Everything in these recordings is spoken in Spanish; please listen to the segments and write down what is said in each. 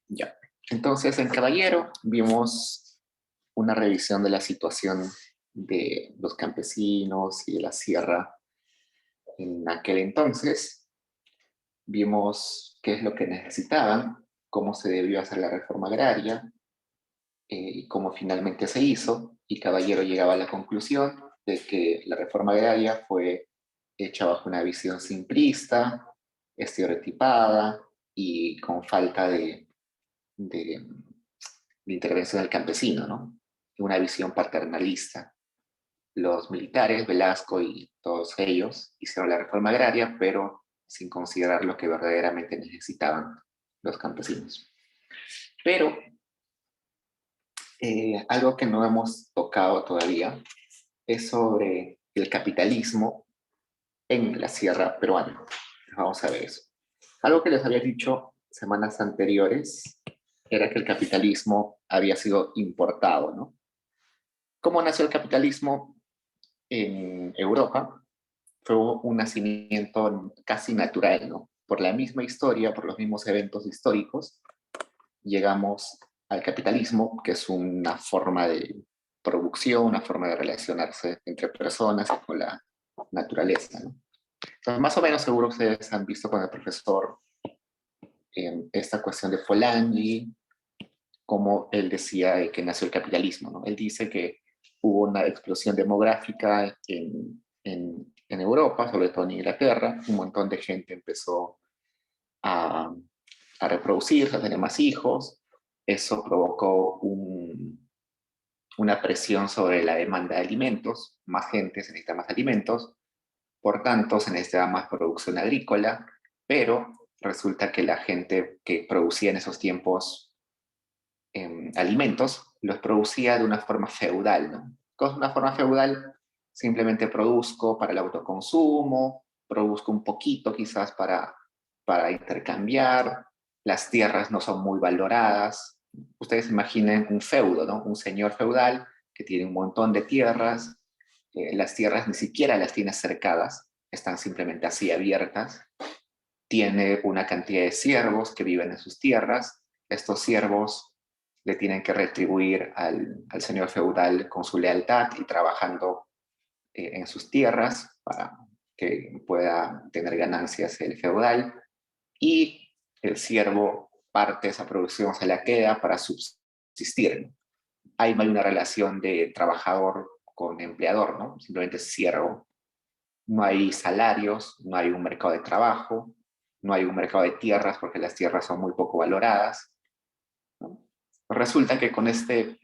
Ya. Entonces, en Caballero vimos una revisión de la situación de los campesinos y de la sierra en aquel entonces. Vimos qué es lo que necesitaban, cómo se debió hacer la reforma agraria y cómo finalmente se hizo. Y Caballero llegaba a la conclusión de que la reforma agraria fue hecha bajo una visión simplista, estereotipada y con falta de, de intervención del campesino, ¿no? Una visión paternalista. Los militares, Velasco y todos ellos hicieron la reforma agraria, pero sin considerar lo que verdaderamente necesitaban los campesinos. Pero algo que no hemos tocado todavía es sobre el capitalismo en la sierra peruana. Vamos a ver eso. Algo que les había dicho semanas anteriores era que el capitalismo había sido importado, ¿no? ¿Cómo nació el capitalismo en Europa? Fue un nacimiento casi natural, ¿no? Por la misma historia, por los mismos eventos históricos, llegamos al capitalismo, que es una forma de producción, una forma de relacionarse entre personas y con la naturaleza, ¿no? Entonces, más o menos seguro ustedes han visto con el profesor esta cuestión de Polanyi, como él decía que nació el capitalismo, ¿no? Él dice que hubo una explosión demográfica en Europa, sobre todo en Inglaterra, un montón de gente empezó a, a reproducirse, a tener más hijos, eso provocó una presión sobre la demanda de alimentos, más gente se necesita más alimentos, por tanto se necesitaba más producción agrícola, pero resulta que la gente que producía en esos tiempos alimentos los producía de una forma feudal, ¿no? ¿Cómo es una forma feudal? Simplemente produzco para el autoconsumo, produzco un poquito quizás para intercambiar, las tierras no son muy valoradas. Ustedes imaginen un feudo, ¿no? Un señor feudal que tiene un montón de tierras, las tierras ni siquiera las tiene cercadas, están simplemente así abiertas, tiene una cantidad de siervos que viven en sus tierras, estos siervos le tienen que retribuir al señor feudal con su lealtad y trabajando en sus tierras para que pueda tener ganancias el feudal, y el siervo parte de esa producción se la queda para subsistir. Ahí no hay una relación de trabajador con empleador, ¿no? Simplemente es siervo. No hay salarios, no hay un mercado de trabajo, no hay un mercado de tierras porque las tierras son muy poco valoradas, ¿no? Resulta que con este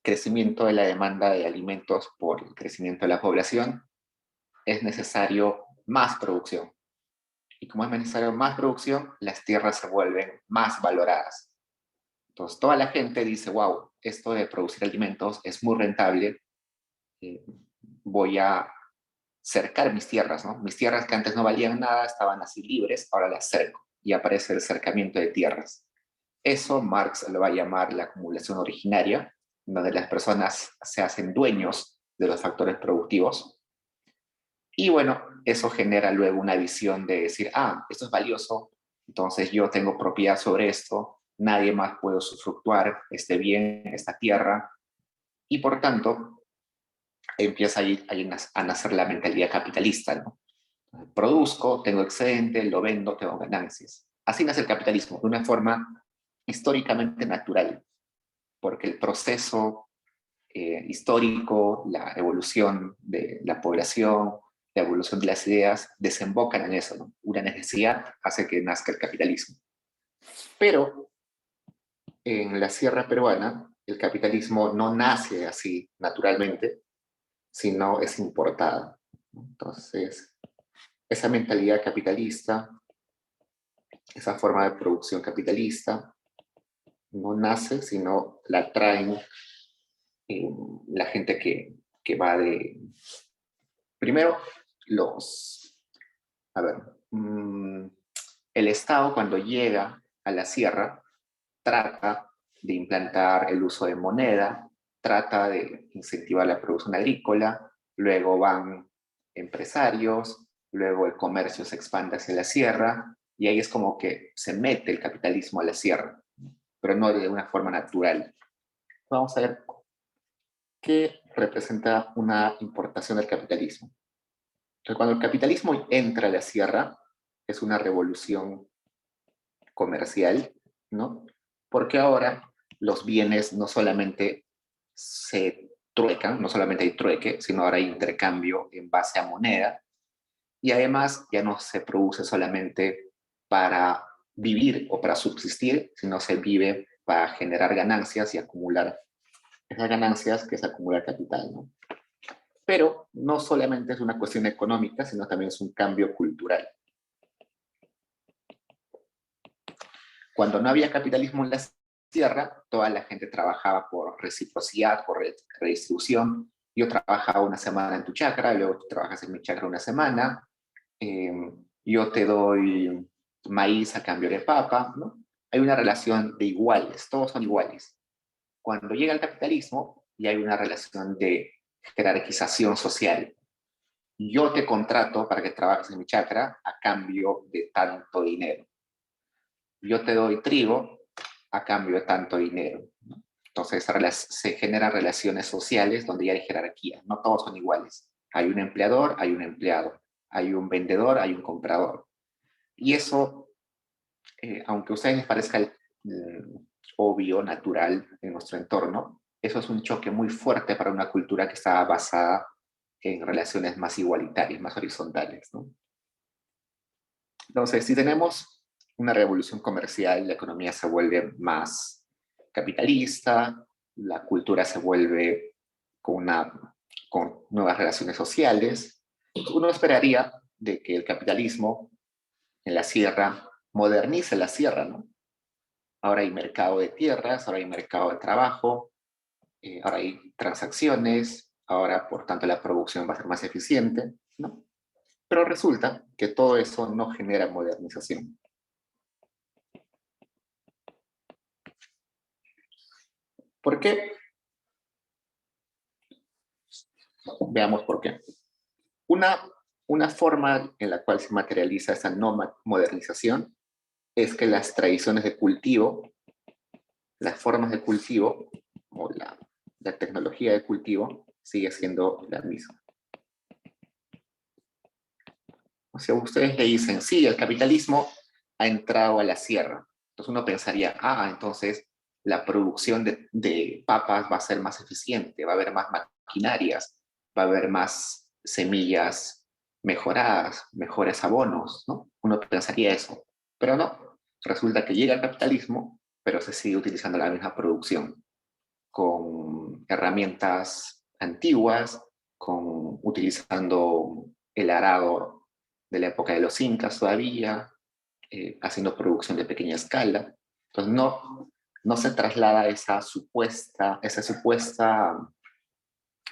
crecimiento de la demanda de alimentos por el crecimiento de la población es necesario más producción. Y como es necesario más producción, las tierras se vuelven más valoradas. Entonces toda la gente dice, wow, esto de producir alimentos es muy rentable, eh, voy a cercar mis tierras, ¿no? Mis tierras que antes no valían nada, estaban así libres, ahora las cerco y aparece el cercamiento de tierras. Eso Marx lo va a llamar la acumulación originaria, donde las personas se hacen dueños de los factores productivos. Y bueno, eso genera luego una visión de decir, ah, esto es valioso, entonces yo tengo propiedad sobre esto, nadie más puede usufructuar este bien, esta tierra, y por tanto empieza a nacer la mentalidad capitalista, ¿no? Produzco, tengo excedente, lo vendo, tengo ganancias. Así nace el capitalismo, de una forma históricamente natural, porque el proceso histórico, la evolución de la población, la evolución de las ideas, desembocan en eso, ¿no? Una necesidad hace que nazca el capitalismo. Pero en la sierra peruana, el capitalismo no nace así naturalmente, sino es importada. Entonces, esa mentalidad capitalista, esa forma de producción capitalista, no nace, sino la traen eh, la gente que va de... Primero, los... A ver, el Estado cuando llega a la sierra trata de implantar el uso de moneda, trata de incentivar la producción agrícola, luego van empresarios, luego el comercio se expande hacia la sierra y ahí es como que se mete el capitalismo a la sierra. pero no de una forma natural. Vamos a ver qué representa una importación del capitalismo. Entonces, cuando el capitalismo entra a la sierra, es una revolución comercial, ¿no? Porque ahora los bienes no solamente se truecan, no solamente hay trueque, sino ahora hay intercambio en base a moneda, y además ya no se produce solamente para vivir o para subsistir, sino se vive para generar ganancias y acumular esas ganancias, que es acumular capital, ¿no? Pero no solamente es una cuestión económica, sino también es un cambio cultural. Cuando no había capitalismo en la sierra, toda la gente trabajaba por reciprocidad, por redistribución. Yo trabajaba una semana en tu chacra, luego tú trabajas en mi chacra una semana, eh, yo te doy maíz a cambio de papa, ¿no? Hay una relación de iguales, todos son iguales. Cuando llega el capitalismo, ya hay una relación de jerarquización social. Yo te contrato para que trabajes en mi chacra a cambio de tanto dinero. Yo te doy trigo a cambio de tanto dinero. ¿No? Entonces se generan relaciones sociales donde ya hay jerarquía, no todos son iguales. Hay un empleador, hay un empleado, hay un vendedor, hay un comprador. Y eso, aunque a ustedes les parezca obvio, natural en nuestro entorno, eso es un choque muy fuerte para una cultura que está basada en relaciones más igualitarias, más horizontales, ¿no? Entonces, si tenemos una revolución comercial, la economía se vuelve más capitalista, la cultura se vuelve con nuevas relaciones sociales. Uno esperaría de que el capitalismo en la sierra modernice la sierra, ¿no? Ahora hay mercado de tierras, ahora hay mercado de trabajo, ahora hay transacciones, ahora por tanto la producción va a ser más eficiente, ¿no? Pero resulta que todo eso no genera modernización. ¿Por qué? Veamos por qué. Una, una forma en la cual se materializa esa no modernización es que las tradiciones de cultivo, las formas de cultivo o la tecnología de cultivo sigue siendo la misma. O sea, ustedes le dicen, sí, el capitalismo ha entrado a la sierra. Entonces uno pensaría, entonces la producción de papas va a ser más eficiente, va a haber más maquinarias, va a haber más semillas mejoradas, mejores abonos, ¿no? Uno pensaría eso, pero no. Resulta que llega el capitalismo, pero se sigue utilizando la misma producción, con herramientas antiguas, utilizando el arado de la época de los incas todavía, haciendo producción de pequeña escala. Entonces no se traslada esa supuesta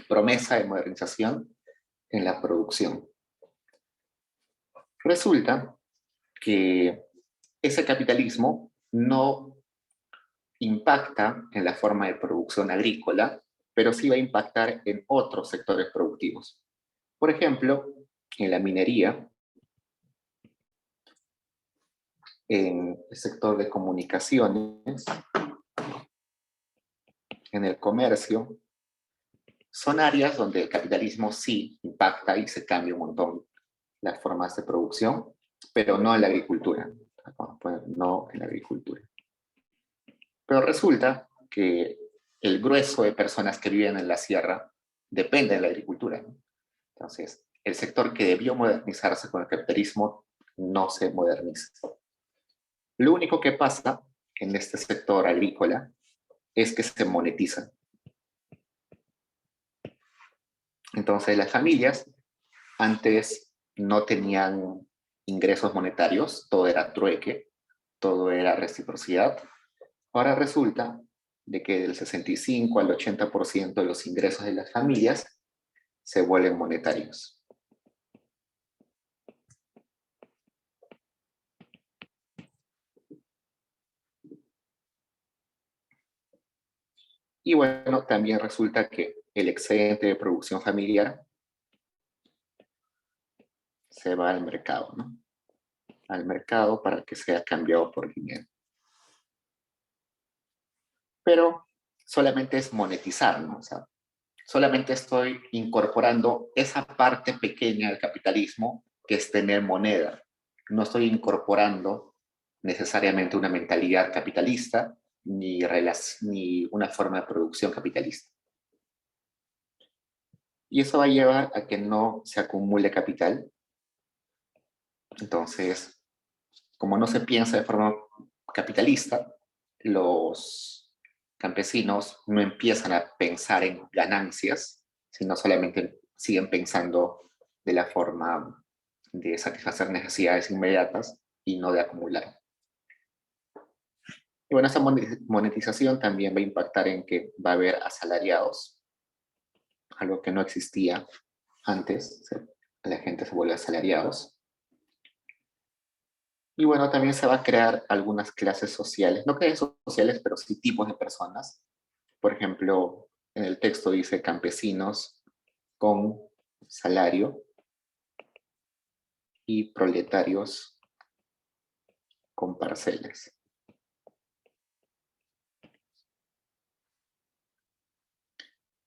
promesa de modernización en la producción. Resulta que ese capitalismo no impacta en la forma de producción agrícola, pero sí va a impactar en otros sectores productivos. Por ejemplo, en la minería, en el sector de comunicaciones, en el comercio, son áreas donde el capitalismo sí impacta y se cambia un montón las formas de producción, pero no en la agricultura. No en la agricultura. Pero resulta que el grueso de personas que viven en la sierra depende de la agricultura, ¿no? Entonces, el sector que debió modernizarse con el capitalismo no se moderniza. Lo único que pasa en este sector agrícola es que se monetiza. Entonces, las familias antes no tenían ingresos monetarios, todo era trueque, todo era reciprocidad. Ahora resulta de que del 65 al 80% de los ingresos de las familias se vuelven monetarios. Y bueno, también resulta que el excedente de producción familiar se va al mercado, ¿no? Al mercado para que sea cambiado por dinero. pero solamente es monetizar, ¿no? O sea, solamente estoy incorporando esa parte pequeña del capitalismo que es tener moneda. No estoy incorporando necesariamente una mentalidad capitalista ni una forma de producción capitalista. Y eso va a llevar a que no se acumule capital. Entonces, como no se piensa de forma capitalista, los campesinos no empiezan a pensar en ganancias, sino solamente siguen pensando de la forma de satisfacer necesidades inmediatas y no de acumular. Y bueno, esa monetización también va a impactar en que va a haber asalariados, algo que no existía antes, la gente se vuelve asalariados. Y bueno, también se va a crear algunas clases sociales, no clases sociales, pero sí tipos de personas. Por ejemplo, en el texto dice campesinos con salario y proletarios con parcelas.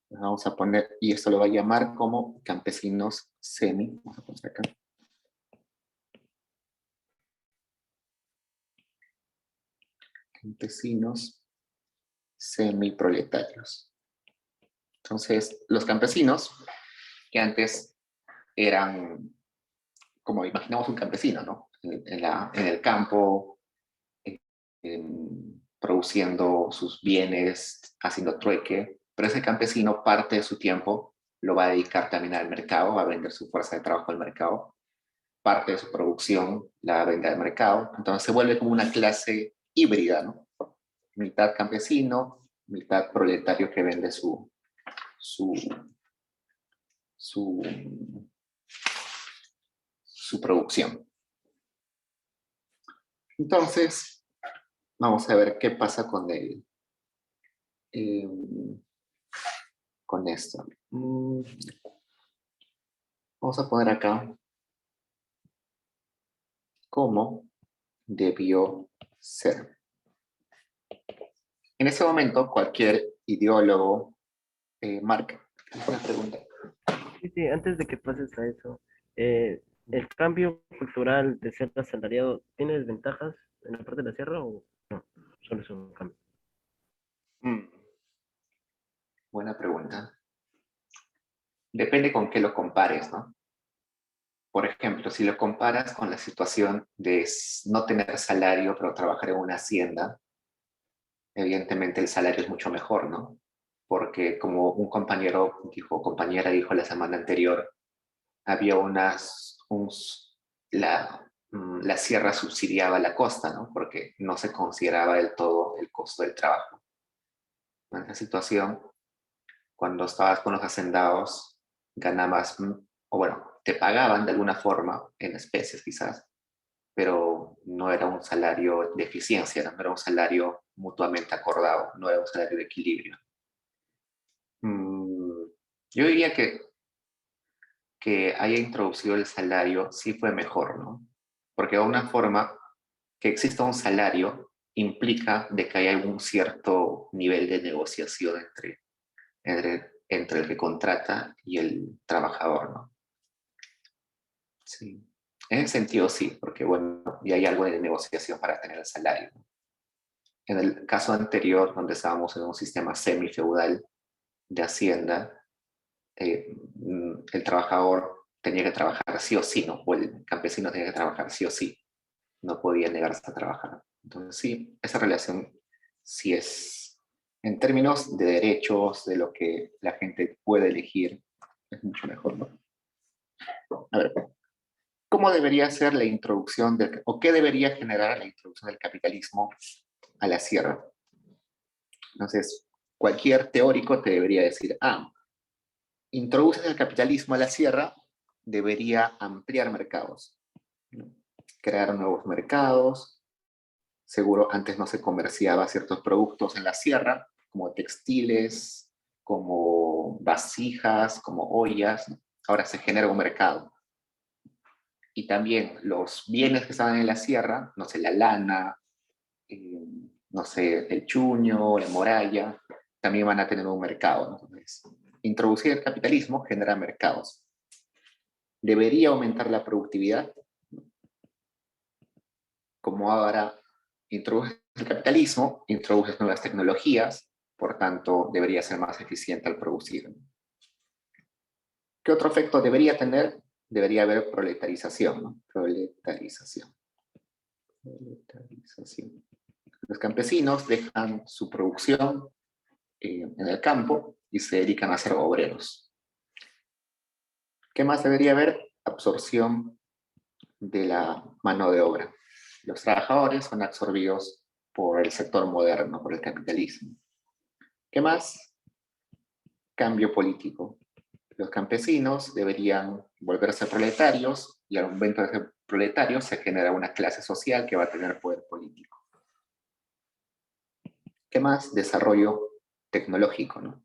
Vamos a poner, y esto lo va a llamar como campesinos semi. Vamos a poner acá. Campesinos semiproletarios. Entonces, los campesinos, que antes eran, como imaginamos un campesino, ¿no? En el campo, produciendo sus bienes, haciendo trueque, pero ese campesino parte de su tiempo lo va a dedicar también al mercado, va a vender su fuerza de trabajo al mercado, parte de su producción la va a vender al mercado, entonces se vuelve como una clase híbrida, ¿no? Mitad campesino, mitad proletario que vende su, su, su producción. Entonces, vamos a ver qué pasa con con esto. Vamos a poner acá cómo debió ser. En ese momento, cualquier ideólogo marca. Una pregunta. Sí, sí, antes de que pases a eso, ¿el cambio cultural de ser asalariado tiene desventajas en la parte de la sierra o no? Solo es un cambio. Mm, buena pregunta. Depende con qué lo compares, ¿no? Por ejemplo, si lo comparas con la situación de no tener salario, pero trabajar en una hacienda, evidentemente el salario es mucho mejor, ¿no? Porque como un compañero dijo, compañera dijo la semana anterior, había la sierra subsidiaba la costa, ¿no? Porque no se consideraba del todo el costo del trabajo. En esa situación, cuando estabas con los hacendados, ganabas, o bueno, te pagaban de alguna forma, en especies quizás, pero no era un salario de eficiencia, no era un salario mutuamente acordado, no era un salario de equilibrio. Yo diría que haya introducido el salario sí fue mejor, ¿no? Porque de una forma que exista un salario implica de que haya un cierto nivel de negociación entre el que contrata y el trabajador, ¿no? Sí. En ese sentido sí, porque bueno, ya hay algo de negociación para tener el salario, ¿no? En el caso anterior, donde estábamos en un sistema semifeudal de hacienda, el trabajador tenía que trabajar sí o sí, ¿no? O el campesino tenía que trabajar sí o sí, no podía negarse a trabajar. Entonces sí, esa relación sí es, en términos de derechos, de lo que la gente puede elegir, es mucho mejor, ¿no? A ver, ¿cómo debería ser la introducción o qué debería generar la introducción del capitalismo a la sierra? Entonces, cualquier teórico te debería decir, introduces el capitalismo a la sierra, debería ampliar mercados, ¿no? Crear nuevos mercados. Seguro antes no se comerciaba ciertos productos en la sierra, como textiles, como vasijas, como ollas, ¿no? Ahora se genera un mercado. Y también los bienes que estaban en la sierra, no sé, la lana, no sé, el chuño, la moralla, también van a tener un mercado, ¿no? Entonces, introducir el capitalismo genera mercados. ¿Debería aumentar la productividad? Como ahora introduces el capitalismo, introduces nuevas tecnologías, por tanto, debería ser más eficiente al producir. ¿Qué otro efecto debería tener? Debería haber proletarización, ¿no? Proletarización. Proletarización. Los campesinos dejan su producción en el campo y se dedican a ser obreros. ¿Qué más debería haber? Absorción de la mano de obra. Los trabajadores son absorbidos por el sector moderno, por el capitalismo. ¿Qué más? Cambio político. Los campesinos deberían volverse proletarios y al momento de ser proletarios se genera una clase social que va a tener poder político. ¿Qué más? Desarrollo tecnológico, ¿no?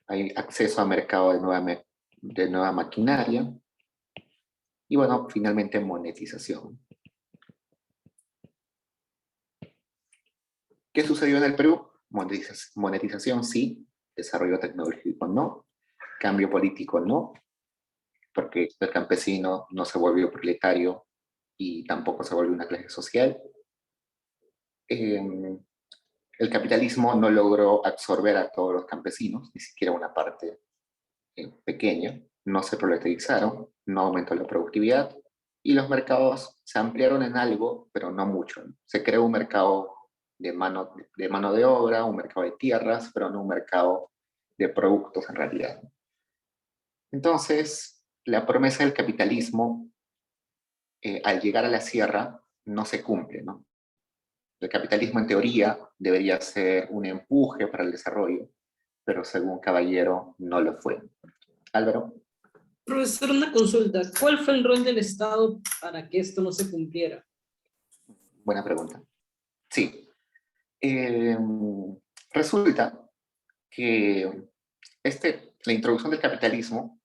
Hay acceso a mercado de nueva maquinaria y bueno, finalmente monetización. ¿Qué sucedió en el Perú? Monetización sí, desarrollo tecnológico no, cambio político no, porque el campesino no se volvió proletario y tampoco se volvió una clase social. El capitalismo no logró absorber a todos los campesinos, ni siquiera una parte pequeña, no se proletarizaron, no aumentó la productividad y los mercados se ampliaron en algo, pero no mucho. Se creó un mercado de mano de obra, un mercado de tierras, pero no un mercado de productos en realidad. Entonces, la promesa del capitalismo, al llegar a la sierra, no se cumple, ¿no? El capitalismo en teoría debería ser un empuje para el desarrollo, pero según Caballero no lo fue. Álvaro. Profesor, una consulta. ¿Cuál fue el rol del Estado para que esto no se cumpliera? Buena pregunta. Sí. Resulta que la introducción del capitalismo,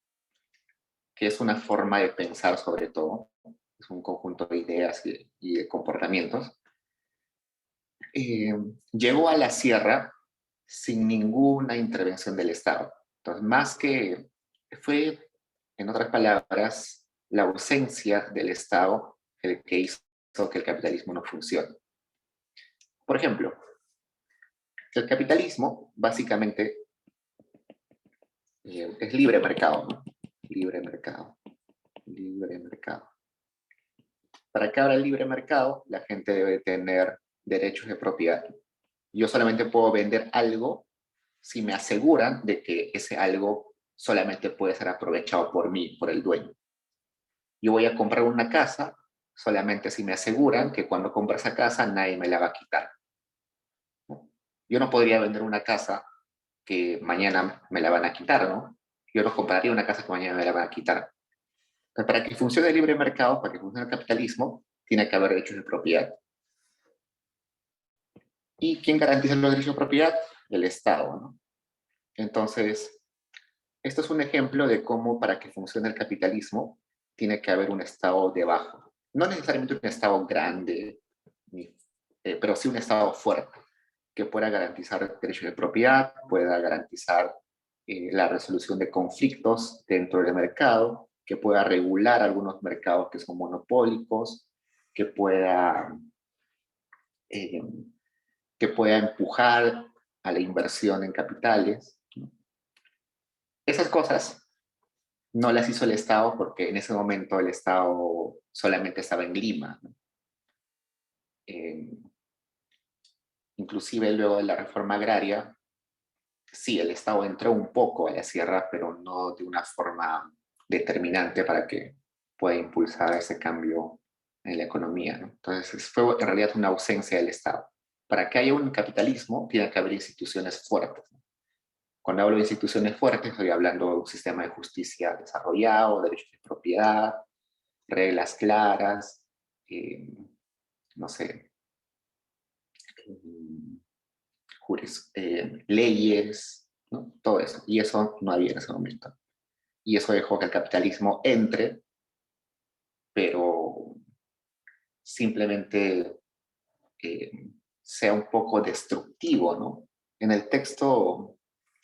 que es una forma de pensar sobre todo, es un conjunto de ideas y de comportamientos, llegó a la sierra sin ninguna intervención del Estado. Entonces, más que fue, en otras palabras, la ausencia del Estado el que hizo que el capitalismo no funcione. Por ejemplo, el capitalismo básicamente es libre mercado, ¿no? Libre mercado. Libre mercado. Para que abra el libre mercado, la gente debe tener derechos de propiedad. Yo solamente puedo vender algo si me aseguran de que ese algo solamente puede ser aprovechado por mí, por el dueño. Yo voy a comprar una casa solamente si me aseguran que cuando compre esa casa nadie me la va a quitar. Yo no podría vender una casa que mañana me la van a quitar, ¿no? Yo no compraría una casa que mañana me la van a quitar. Pero para que funcione el libre mercado, para que funcione el capitalismo, tiene que haber derechos de propiedad. ¿Y quién garantiza los derechos de propiedad? El Estado, ¿no? Entonces, esto es un ejemplo de cómo para que funcione el capitalismo tiene que haber un Estado debajo. No necesariamente un Estado grande, pero sí un Estado fuerte, que pueda garantizar derechos de propiedad, pueda garantizar la resolución de conflictos dentro del mercado, que pueda regular algunos mercados que son monopólicos, que pueda, eh, que pueda empujar a la inversión en capitales. Esas cosas no las hizo el Estado porque en ese momento el Estado solamente estaba en Lima, ¿no? Inclusive luego de la reforma agraria, sí, el Estado entró un poco a la sierra, pero no de una forma determinante para que pueda impulsar ese cambio en la economía, ¿no? Entonces fue en realidad una ausencia del Estado. Para que haya un capitalismo, tiene que haber instituciones fuertes, ¿no? Cuando hablo de instituciones fuertes, estoy hablando de un sistema de justicia desarrollado, derechos de propiedad, reglas claras, no sé, leyes, ¿no? Todo eso. Y eso no había en ese momento. Y eso dejó que el capitalismo entre, pero simplemente sea un poco destructivo, ¿no? En el texto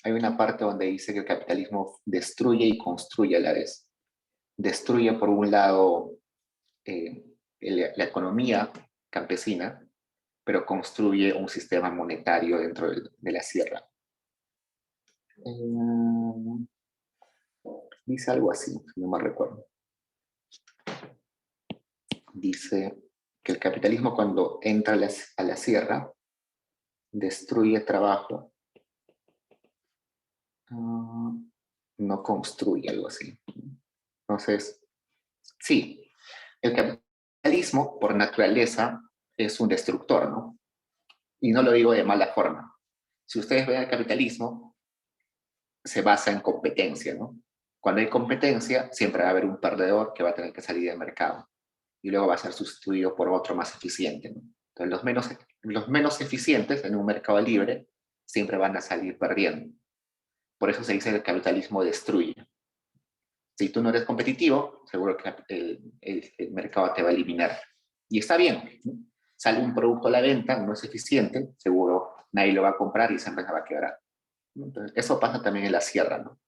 hay una parte donde dice que el capitalismo destruye y construye a la vez. Destruye, por un lado, la economía campesina, pero construye un sistema monetario dentro de la sierra. Dice algo así, no me recuerdo. Dice que el capitalismo, cuando entra a la sierra, destruye trabajo, no construye, algo así. Entonces, sí, el capitalismo por naturaleza es un destructor, ¿no? Y no lo digo de mala forma. Si ustedes ven el capitalismo, se basa en competencia, ¿no? Cuando hay competencia, siempre va a haber un perdedor que va a tener que salir del mercado y luego va a ser sustituido por otro más eficiente, ¿no? Entonces, los menos eficientes en un mercado libre siempre van a salir perdiendo. Por eso se dice que el capitalismo destruye. Si tú no eres competitivo, seguro que el mercado te va a eliminar. Y está bien, ¿no? Sale un producto a la venta, no es eficiente, seguro nadie lo va a comprar y siempre se va a quebrar. Entonces, eso pasa también en la sierra, ¿no?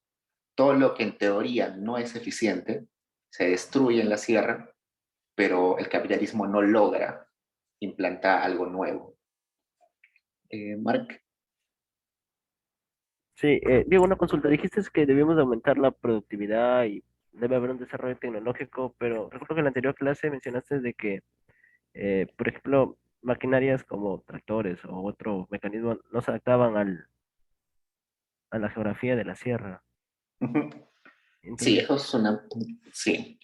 Todo lo que en teoría no es eficiente se destruye en la sierra, pero el capitalismo no logra implantar algo nuevo. Mark. Sí, Diego, una consulta. Dijiste que debemos de aumentar la productividad y debe haber un desarrollo tecnológico, pero recuerdo que en la anterior clase mencionaste de que, por ejemplo, maquinarias como tractores o otro mecanismo no se adaptaban a la geografía de la sierra. Sí, Entonces, eso es una... Sí.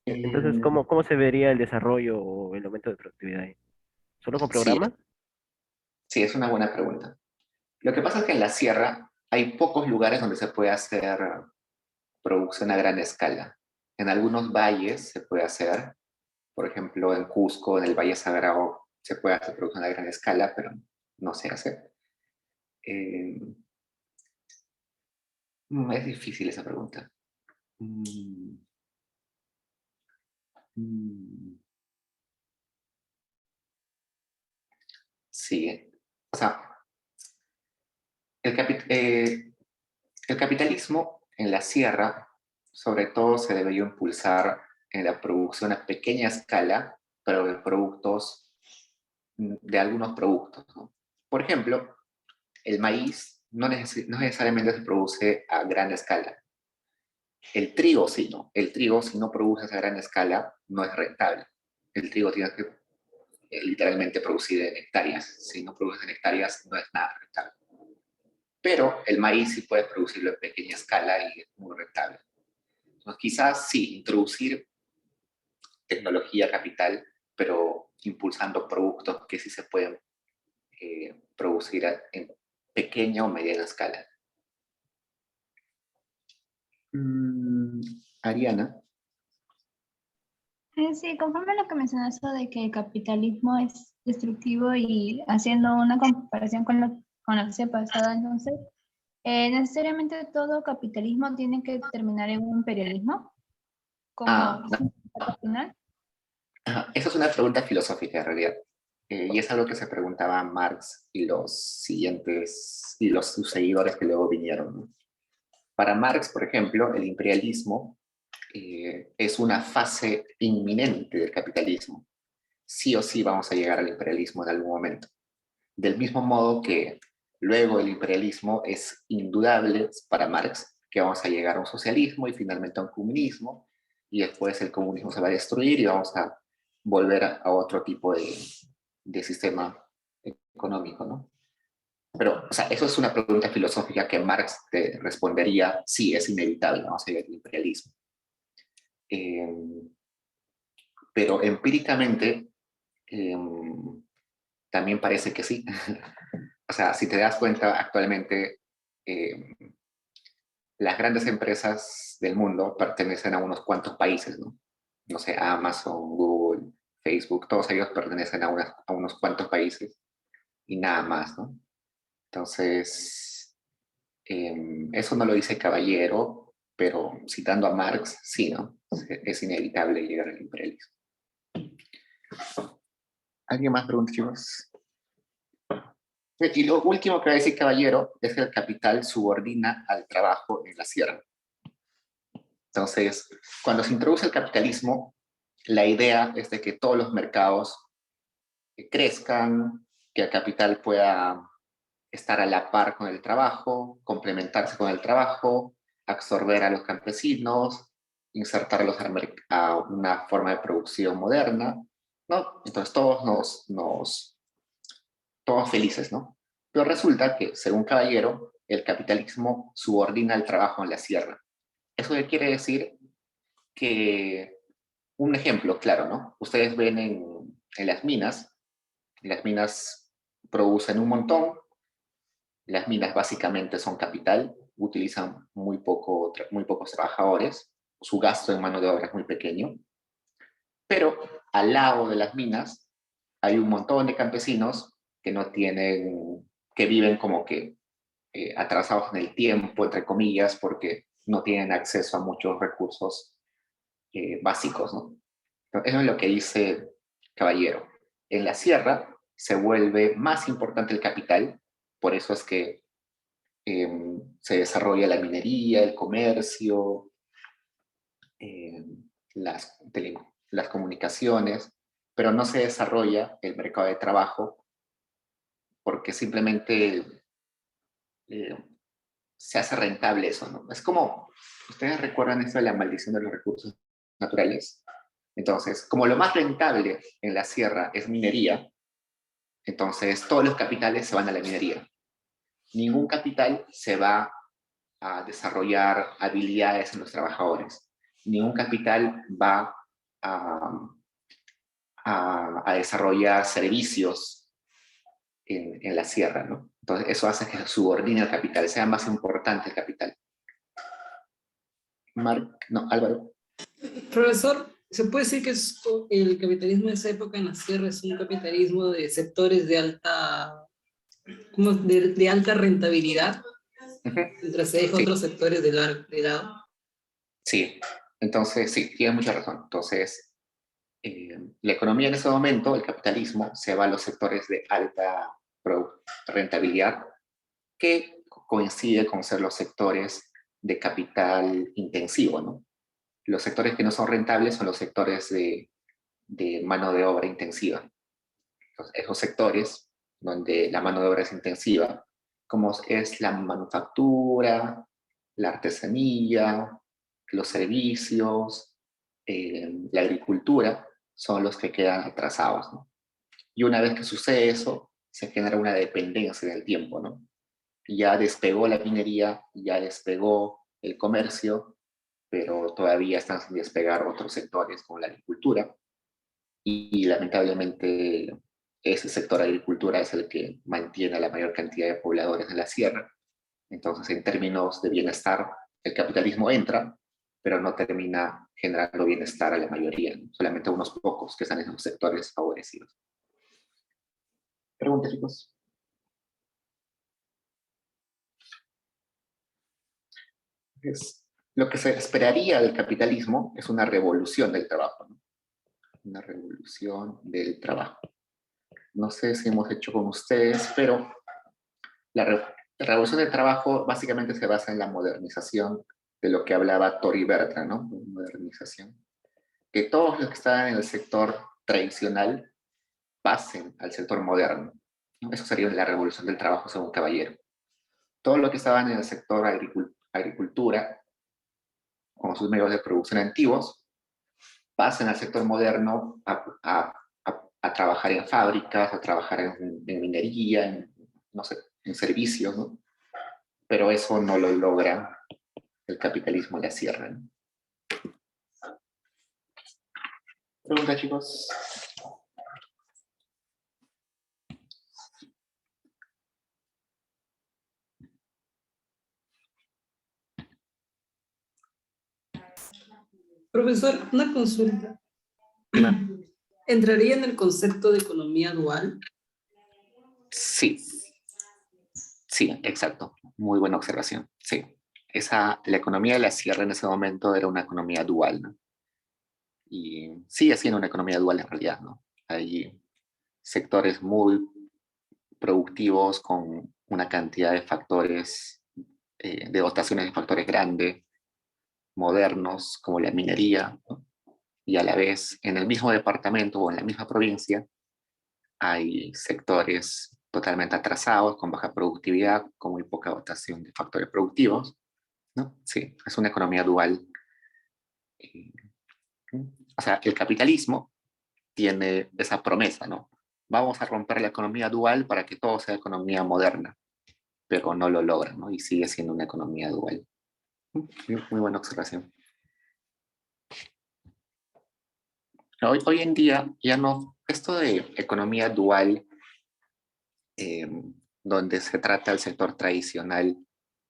entonces, ¿cómo se vería el desarrollo o el aumento de productividad ahí? ¿Solo con Sí, programas? sí, es una buena pregunta. Lo que pasa es que en la sierra hay pocos lugares donde se puede hacer producción a gran escala. En algunos valles se puede hacer, por ejemplo, en Cusco, en el Valle Sagrado, se puede hacer producción a gran escala, pero no se hace. Eh, es difícil esa pregunta. Mm, mm, sí, o sea, el, el capitalismo en la sierra, sobre todo, se debería impulsar en la producción a pequeña escala, pero de productos, de algunos productos, ¿no? Por ejemplo, el maíz no necesariamente se produce a gran escala. El trigo sí, ¿no? El trigo, si no produces a gran escala, no es rentable. El trigo tiene que literalmente producir en hectáreas. Si no produces en hectáreas, no es nada rentable. Pero el maíz sí puede producirlo en pequeña escala y es muy rentable. Entonces, quizás sí, introducir tecnología capital, pero impulsando productos que sí se pueden producir en pequeña o mediana escala. Ariana. Sí, conforme a lo que mencionaste de que el capitalismo es destructivo y haciendo una comparación con la clase pasada, entonces, necesariamente todo capitalismo tiene que terminar en un imperialismo como No. al final. Esa es una pregunta filosófica en realidad. Y es algo que se preguntaba Marx y los siguientes, y sus seguidores que luego vinieron, ¿no? Para Marx, por ejemplo, el imperialismo es una fase inminente del capitalismo. Sí o sí vamos a llegar al imperialismo en algún momento. Del mismo modo que luego el imperialismo es indudable para Marx que vamos a llegar a un socialismo y finalmente a un comunismo, y después el comunismo se va a destruir y vamos a volver a otro tipo de sistema económico, ¿no? Pero, o sea, eso es una pregunta filosófica que Marx te respondería, sí, es inevitable, vamos a llegar al imperialismo. Pero empíricamente también parece que sí. O sea, si te das cuenta, actualmente las grandes empresas del mundo pertenecen a unos cuantos países, ¿no? No sé, Amazon, Google, Facebook, todos ellos pertenecen a unos cuantos países y nada más, ¿no? Entonces, eso no lo dice Caballero, pero citando a Marx, sí, ¿no? Es inevitable llegar al imperialismo. ¿Alguien más pregunta, chicos? Y lo último que va a decir Caballero es que el capital subordina al trabajo en la sierra. Entonces, cuando se introduce el capitalismo, la idea es de que todos los mercados crezcan, que el capital pueda estar a la par con el trabajo, complementarse con el trabajo, absorber a los campesinos, insertarlos a una forma de producción moderna, ¿no? Entonces todos felices, ¿no? Pero resulta que, según Caballero, el capitalismo subordina el trabajo en la sierra. ¿Eso qué quiere decir? Que, un ejemplo claro, ¿no? Ustedes ven en las minas producen un montón, las minas básicamente son capital, utilizan muy pocos trabajadores, su gasto en mano de obra es muy pequeño, pero al lado de las minas hay un montón de campesinos que no tienen, que viven como que atrasados en el tiempo, entre comillas, porque no tienen acceso a muchos recursos básicos, ¿no? Eso es lo que dice Caballero. En la sierra se vuelve más importante el capital, por eso es que se desarrolla la minería, el comercio, eh, las, las comunicaciones, pero no se desarrolla el mercado de trabajo porque simplemente eh, se hace rentable eso, ¿no? Es como, ustedes recuerdan eso de la maldición de los recursos naturales. Entonces, como lo más rentable en la sierra es minería, entonces todos los capitales se van a la minería. Ningún capital se va a desarrollar habilidades en los trabajadores. Ningún capital va a, a desarrollar servicios en la sierra, ¿no? Entonces, eso hace que se subordine al capital, sea más importante el capital. No, Álvaro. Profesor, ¿se puede decir que el capitalismo de esa época en la sierra es un capitalismo de sectores de alta, como de alta rentabilidad, mientras se deja Sí. otros sectores de lado? Sí, entonces sí, tienes mucha razón. Entonces, la economía en ese momento, el capitalismo, se va a los sectores de alta rentabilidad, que coincide con ser los sectores de capital intensivo, ¿no? Los sectores que no son rentables son los sectores de mano de obra intensiva. Entonces, esos sectores donde la mano de obra es intensiva, como es la manufactura, la artesanía, los servicios, la agricultura, son los que quedan atrasados, ¿no? Y una vez que sucede eso, se genera una dependencia en el tiempo, ¿no? Ya despegó la minería, ya despegó el comercio, pero todavía están sin despegar otros sectores como la agricultura. Y lamentablemente ese sector de agricultura es el que mantiene a la mayor cantidad de pobladores en la sierra. Entonces, en términos de bienestar, el capitalismo entra, pero no termina generando bienestar a la mayoría, ¿no? Solamente a unos pocos que están en los sectores favorecidos. Preguntas, chicos. Lo que se esperaría del capitalismo es una revolución del trabajo, ¿no? Una revolución del trabajo. No sé si hemos hecho con ustedes, pero la revolución del trabajo básicamente se basa en la modernización de lo que hablaba Tory Bertrand, ¿no? Modernización. Que todos los que estaban en el sector tradicional pasen al sector moderno, ¿no? Eso sería la revolución del trabajo según Caballero. Todos los que estaban en el sector agricultura, con sus medios de producción antiguos, pasen al sector moderno a trabajar en fábricas, a trabajar en minería, no sé, en servicios, ¿no? Pero eso no lo logra el capitalismo en la sierra, ¿no? Pregunta, chicos. Profesor, una consulta. ¿Entraría en el concepto de economía dual? Sí, sí, exacto. Muy buena observación. Sí. La economía de la sierra en ese momento era una economía dual, ¿no? Y sigue siendo una economía dual en realidad, ¿no? Hay sectores muy productivos con una cantidad de factores, de dotaciones de factores grandes, modernos, como la minería, ¿no? Y a la vez, en el mismo departamento o en la misma provincia, hay sectores totalmente atrasados, con baja productividad, con muy poca dotación de factores productivos, ¿no? Sí, es una economía dual. eh, o sea, el capitalismo tiene esa promesa, ¿no? Vamos a romper la economía dual para que todo sea economía moderna, pero no lo logran, ¿no? Y sigue siendo una economía dual. Muy buena observación. Hoy en día ya no, esto de economía dual, eh, donde se trata el sector tradicional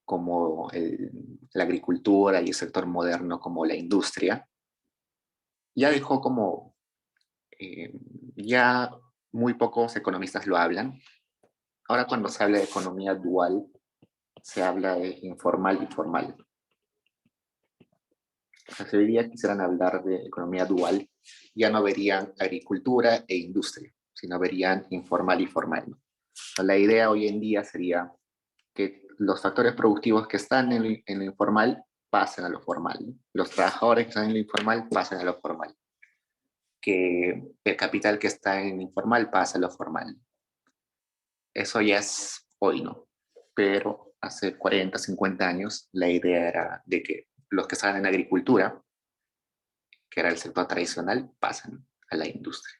como la agricultura y el sector moderno como la industria, ya dejó como, eh, ya muy pocos economistas lo hablan. Ahora cuando se habla de economía dual, se habla de informal y formal. O sea, si hoy día quisieran hablar de economía dual, ya no verían agricultura e industria, sino verían informal y formal, ¿no? La idea hoy en día sería que los factores productivos que están en lo informal pasen a lo formal, ¿no? Los trabajadores que están en lo informal pasen a lo formal, que el capital que está en lo informal pase a lo formal. Eso ya es hoy, ¿no? Pero hace 40, 50 años la idea era de que los que estaban en agricultura, que era el sector tradicional, pasan a la industria.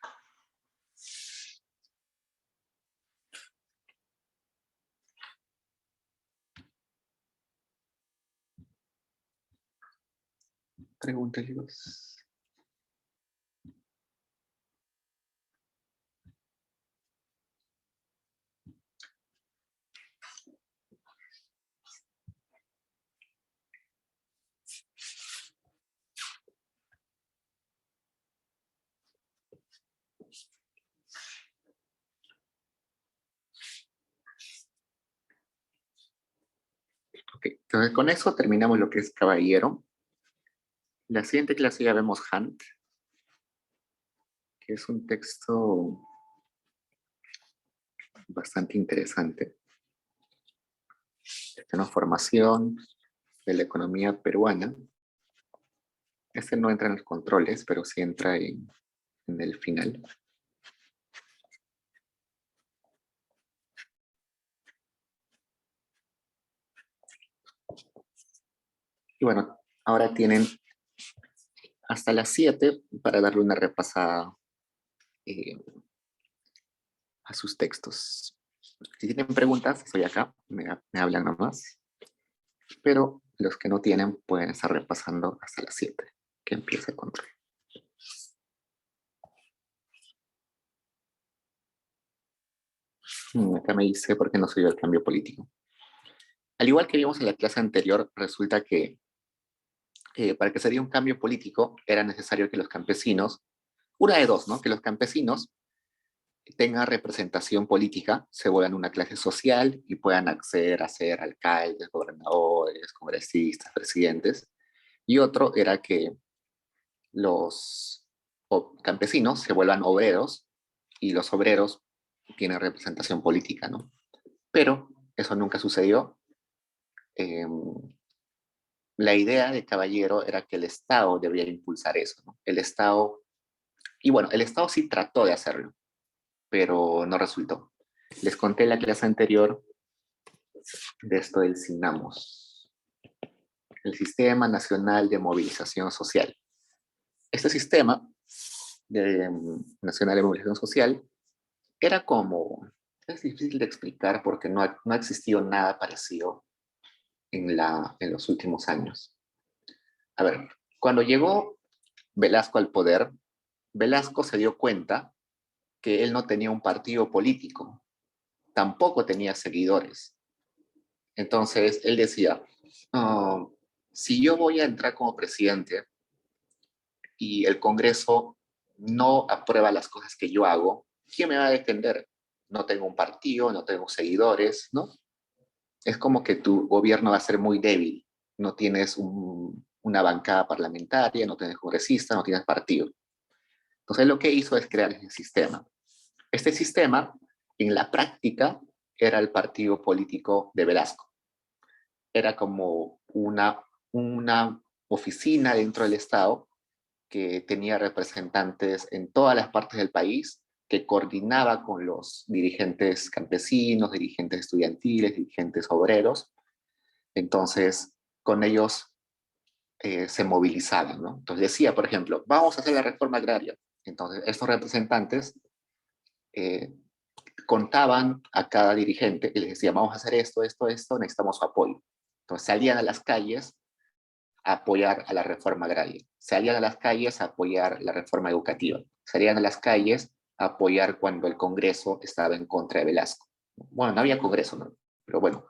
Pregúnteles. Ok, entonces con eso terminamos lo que es Caballero. La siguiente clase ya vemos Hunt, que es un texto bastante interesante. Es una formación de la economía peruana. Este no entra en los controles, pero sí entra en el final. Y bueno, ahora tienen hasta las 7 para darle una repasada eh, a sus textos. Si tienen preguntas, estoy acá, me hablan nomás. Pero los que no tienen pueden estar repasando hasta las 7, que empieza el control. Acá me dice por qué no soy el cambio político. Al igual que vimos en la clase anterior, resulta que para que se diera un cambio político era necesario que los campesinos, una de dos, ¿no? Que los campesinos tengan representación política, se vuelvan una clase social y puedan acceder a ser alcaldes, gobernadores, congresistas, presidentes. Y otro era que los campesinos se vuelvan obreros y los obreros tienen representación política, ¿no? Pero eso nunca sucedió. Eh, la idea de Caballero era que el Estado debería impulsar eso, ¿no? El Estado, y bueno, el Estado sí trató de hacerlo, pero no resultó. Les conté en la clase anterior de esto del SINAMOS, el Sistema Nacional de Movilización Social. Este sistema nacional de movilización social era como, es difícil de explicar porque no ha existido nada parecido en los últimos años. A ver, cuando llegó Velasco al poder, Velasco se dio cuenta que él no tenía un partido político, tampoco tenía seguidores. Entonces él decía, "Oh, si yo voy a entrar como presidente y el Congreso no aprueba las cosas que yo hago, ¿quién me va a defender? No tengo un partido, no tengo seguidores, ¿no? Es como que tu gobierno va a ser muy débil, no tienes una bancada parlamentaria, no tienes congresista, no tienes partido. Entonces lo que hizo es crear ese sistema. Este sistema en la práctica era el partido político de Velasco. Era como una oficina dentro del Estado que tenía representantes en todas las partes del país, que coordinaba con los dirigentes campesinos, dirigentes estudiantiles, dirigentes obreros. Entonces, con ellos se movilizaban, ¿no? Entonces decía, por ejemplo, vamos a hacer la reforma agraria. Entonces, estos representantes eh, contaban a cada dirigente y les decía, vamos a hacer esto, esto, esto, necesitamos su apoyo. Entonces salían a las calles a apoyar a la reforma agraria, salían a las calles a apoyar la reforma educativa, salían a las calles a apoyar cuando el Congreso estaba en contra de Velasco. Bueno, no había Congreso, ¿no? Pero bueno,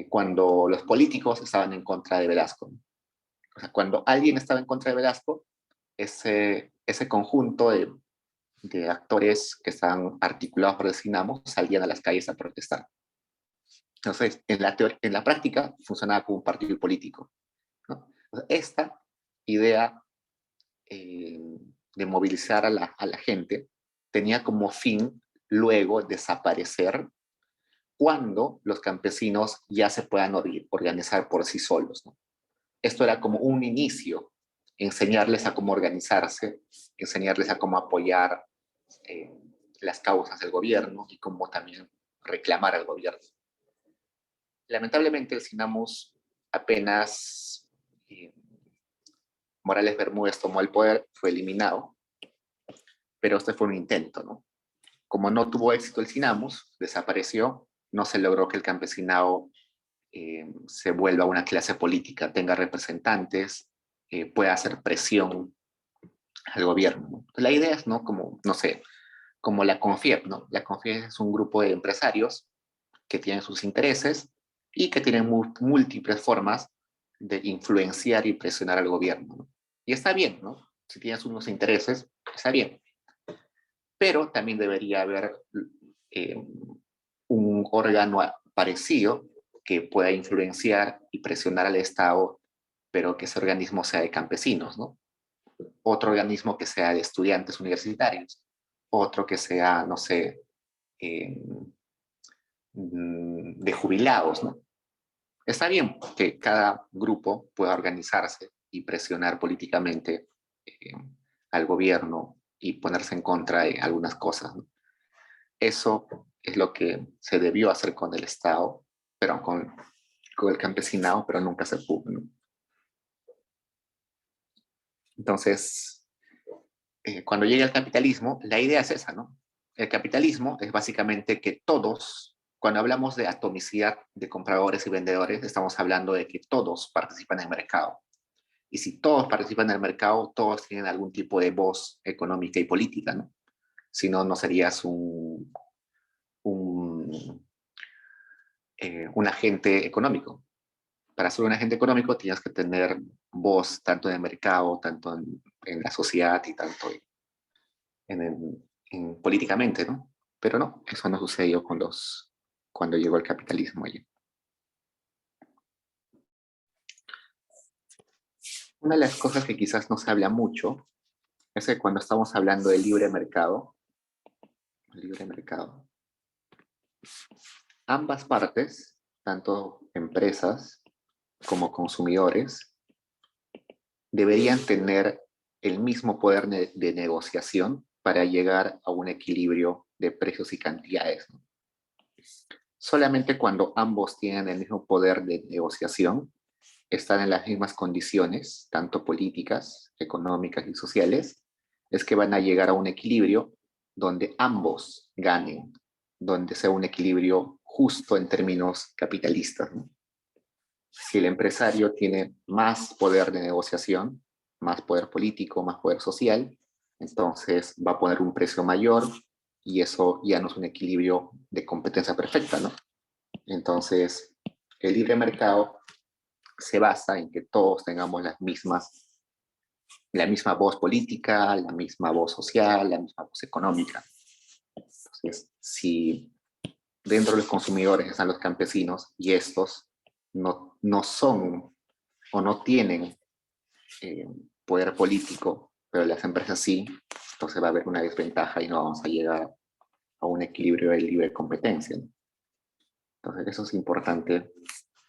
cuando los políticos estaban en contra de Velasco, ¿no? O sea, cuando alguien estaba en contra de Velasco, ese conjunto de actores que estaban articulados por el Sinamo salían a las calles a protestar. Entonces, en la práctica funcionaba como un partido político, ¿no? Esta idea de movilizar a la gente tenía como fin luego desaparecer cuando los campesinos ya se puedan organizar por sí solos, ¿no? Esto era como un inicio, enseñarles a cómo organizarse, enseñarles a cómo apoyar eh, las causas del gobierno y cómo también reclamar al gobierno. Lamentablemente el Sinamos apenas Morales Bermúdez tomó el poder, fue eliminado, pero este fue un intento, ¿no? Como no tuvo éxito el Sinamos, desapareció, no se logró que el campesinado se vuelva una clase política, tenga representantes, pueda hacer presión al gobierno, ¿no? La idea es, ¿no? Como, no sé, como la CONFIEP, ¿no? La CONFIEP es un grupo de empresarios que tienen sus intereses y que tienen múltiples formas de influenciar y presionar al gobierno, ¿no? Y está bien, ¿no? Si tienes unos intereses, está bien. Pero también debería haber un órgano parecido que pueda influenciar y presionar al Estado, pero que ese organismo sea de campesinos, ¿no? Otro organismo que sea de estudiantes universitarios, otro que sea, no sé, de jubilados, ¿no? Está bien que cada grupo pueda organizarse y presionar políticamente eh, al gobierno y ponerse en contra de algunas cosas, ¿no? Eso es lo que se debió hacer con el Estado, pero con el campesinado, pero nunca se pudo, ¿no? Entonces, cuando llega el capitalismo, la idea es esa, ¿no? El capitalismo es básicamente que todos, cuando hablamos de atomicidad de compradores y vendedores, estamos hablando de que todos participan en el mercado. Y si todos participan en el mercado, todos tienen algún tipo de voz económica y política, ¿no? Si no, no serías un agente económico. Para ser un agente económico tienes que tener voz tanto en el mercado, tanto en la sociedad y tanto políticamente, ¿no? Pero no, eso no sucedió cuando llegó el capitalismo allí. Una de las cosas que quizás no se habla mucho es que cuando estamos hablando de libre mercado, ambas partes, tanto empresas como consumidores, deberían tener el mismo poder de negociación para llegar a un equilibrio de precios y cantidades, ¿no? Solamente cuando ambos tienen el mismo poder de negociación, están en las mismas condiciones, tanto políticas, económicas y sociales, es que van a llegar a un equilibrio donde ambos ganen, donde sea un equilibrio justo en términos capitalistas, ¿no? Si el empresario tiene más poder de negociación, más poder político, más poder social, entonces va a poner un precio mayor y eso ya no es un equilibrio de competencia perfecta, ¿no? Entonces, el libre mercado se basa en que todos tengamos la misma voz política, la misma voz social, la misma voz económica. Entonces, si dentro de los consumidores están los campesinos y estos no son o no tienen poder político, pero las empresas sí, entonces va a haber una desventaja y no vamos a llegar a un equilibrio de libre competencia, ¿no? Entonces eso es importante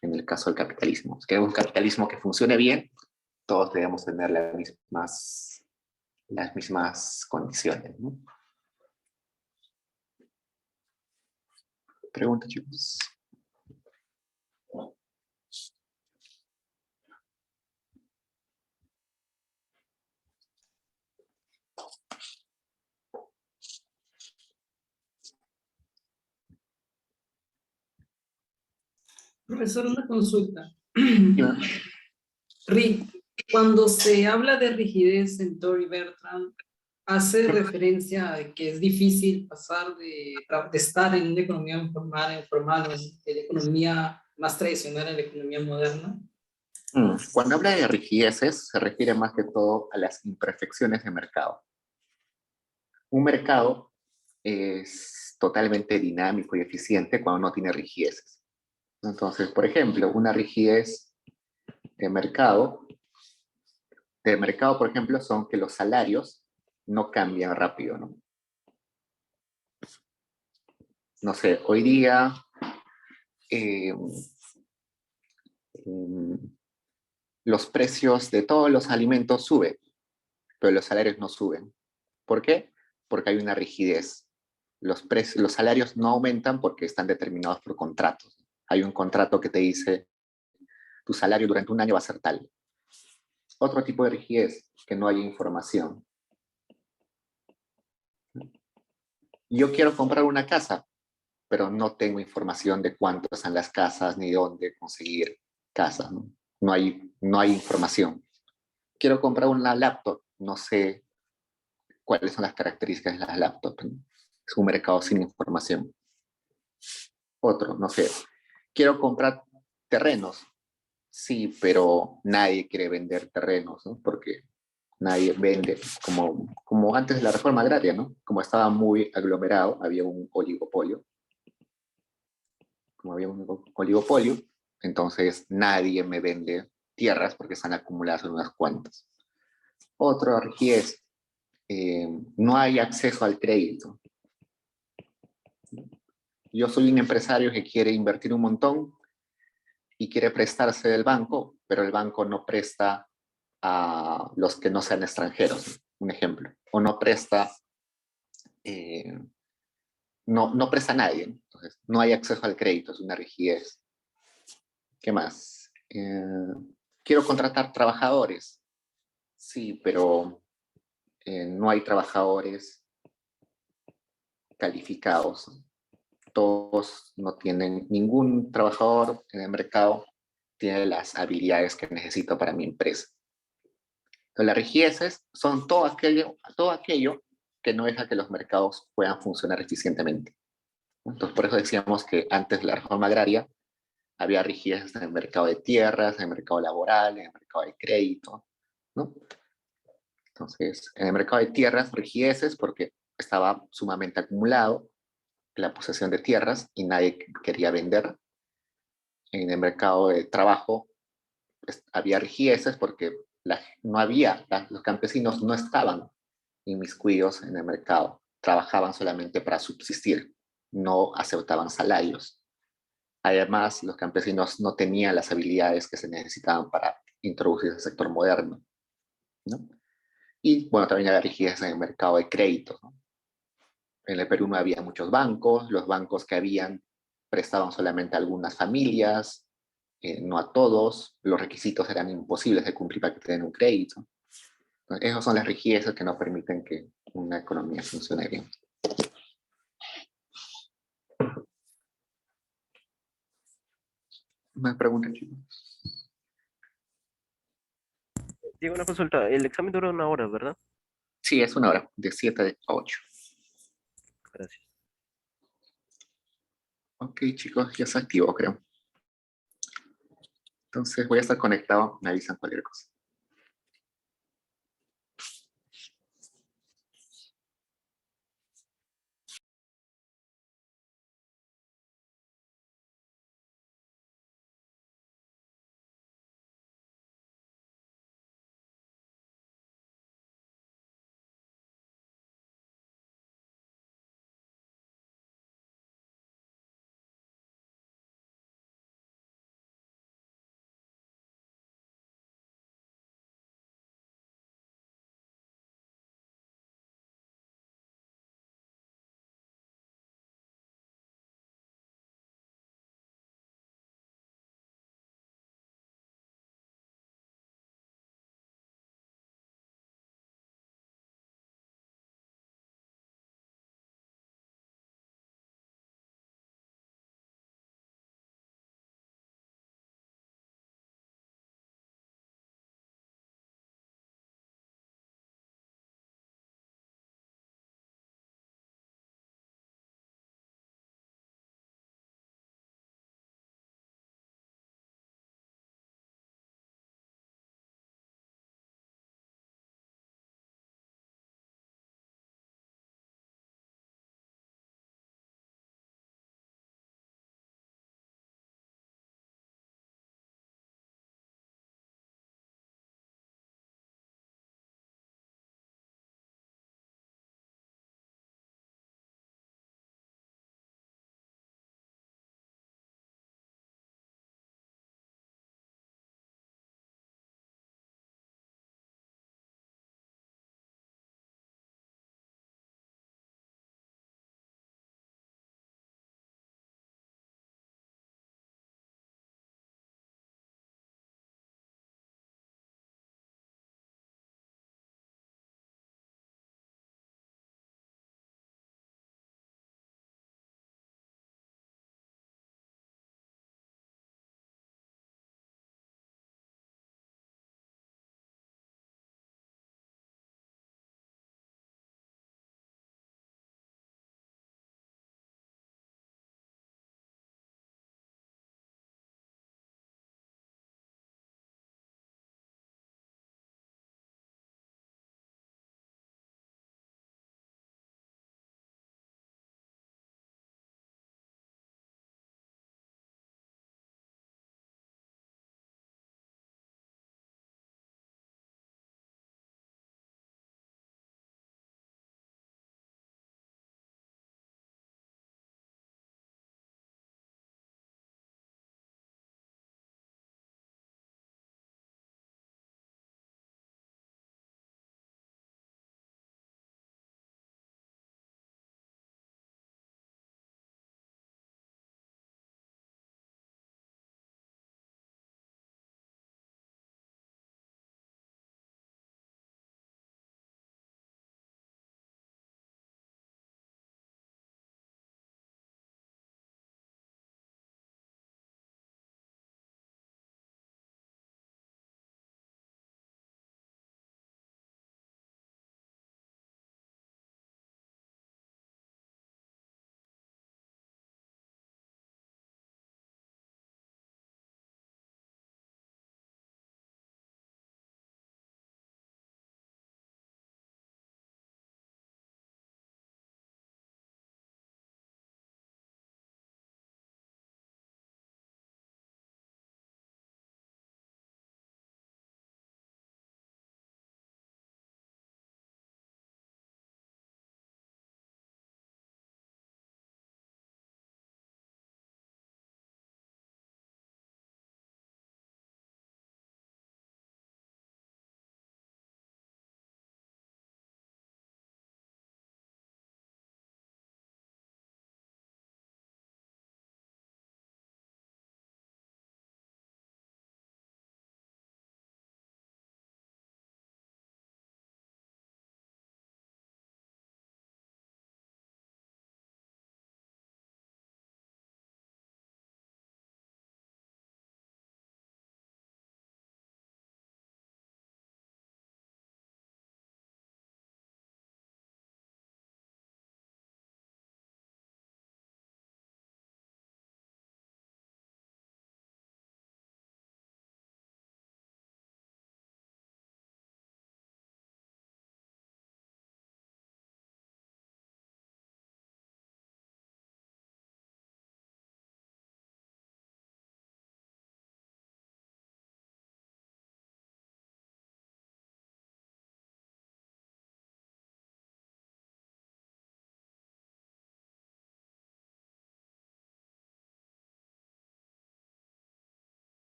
en el caso del capitalismo. Si queremos un capitalismo que funcione bien, todos debemos tener las mismas condiciones, ¿no? Pregunta, chicos. Profesor, una consulta. Dime. Cuando se habla de rigidez en Tory Bertrand, hace referencia a que es difícil pasar de estar en una economía informal, en la economía más tradicional, en la economía moderna. Cuando habla de rigideces, se refiere más que todo a las imperfecciones de mercado. Un mercado es totalmente dinámico y eficiente cuando no tiene rigideces. Entonces, por ejemplo, una rigidez de mercado, por ejemplo, son que los salarios no cambian rápido, ¿no? No sé, hoy día eh, los precios de todos los alimentos suben, pero los salarios no suben. ¿Por qué? Porque hay una rigidez. Los salarios no aumentan porque están determinados por contratos. Hay un contrato que te dice, tu salario durante un año va a ser tal. Otro tipo de rigidez, que no haya información. Yo quiero comprar una casa, pero no tengo información de cuántas son las casas ni dónde conseguir casas, ¿no? No hay información. Quiero comprar una laptop, no sé cuáles son las características de las laptops, ¿no? Es un mercado sin información. Otro, no sé, quiero comprar terrenos. Sí, pero nadie quiere vender terrenos, ¿no? Porque nadie vende, como antes de la reforma agraria, ¿no? Como estaba muy aglomerado, había un oligopolio. Como había un oligopolio, entonces nadie me vende tierras porque están acumuladas en unas cuantas. Otro aquí es, no hay acceso al crédito. Yo soy un empresario que quiere invertir un montón y quiere prestarse del banco, pero el banco no presta a los que no sean extranjeros, un ejemplo, o no presta, no presta a nadie. Entonces, no hay acceso al crédito, es una rigidez. ¿Qué más? Quiero contratar trabajadores. Sí, pero no hay trabajadores calificados. Todos no tienen, ningún trabajador en el mercado tiene las habilidades que necesito para mi empresa. Entonces, las rigideces son todo aquello que no deja que los mercados puedan funcionar eficientemente. Entonces, por eso decíamos que antes de la reforma agraria había rigideces en el mercado de tierras, en el mercado laboral, en el mercado de crédito, ¿no? Entonces, en el mercado de tierras, rigideces porque estaba sumamente acumulado la posesión de tierras y nadie quería vender. En el mercado de trabajo había rigideces porque los campesinos no estaban inmiscuidos en el mercado, trabajaban solamente para subsistir, no aceptaban salarios. Además, los campesinos no tenían las habilidades que se necesitaban para introducir el sector moderno, ¿no? Y bueno, también había rigidez en el mercado de crédito, ¿no? En el Perú no había muchos bancos, los bancos que habían prestaban solamente a algunas familias, no a todos, los requisitos eran imposibles de cumplir para que te den un crédito. Entonces, esas son las rigideces que no permiten que una economía funcione bien. ¿Más preguntas, chicos? Digo una consulta, el examen dura 1 hora, ¿verdad? Sí, es 1 hora, de 7 a 8. Gracias. Ok, chicos, ya se activó, creo. Entonces voy a estar conectado, me avisan cualquier cosa.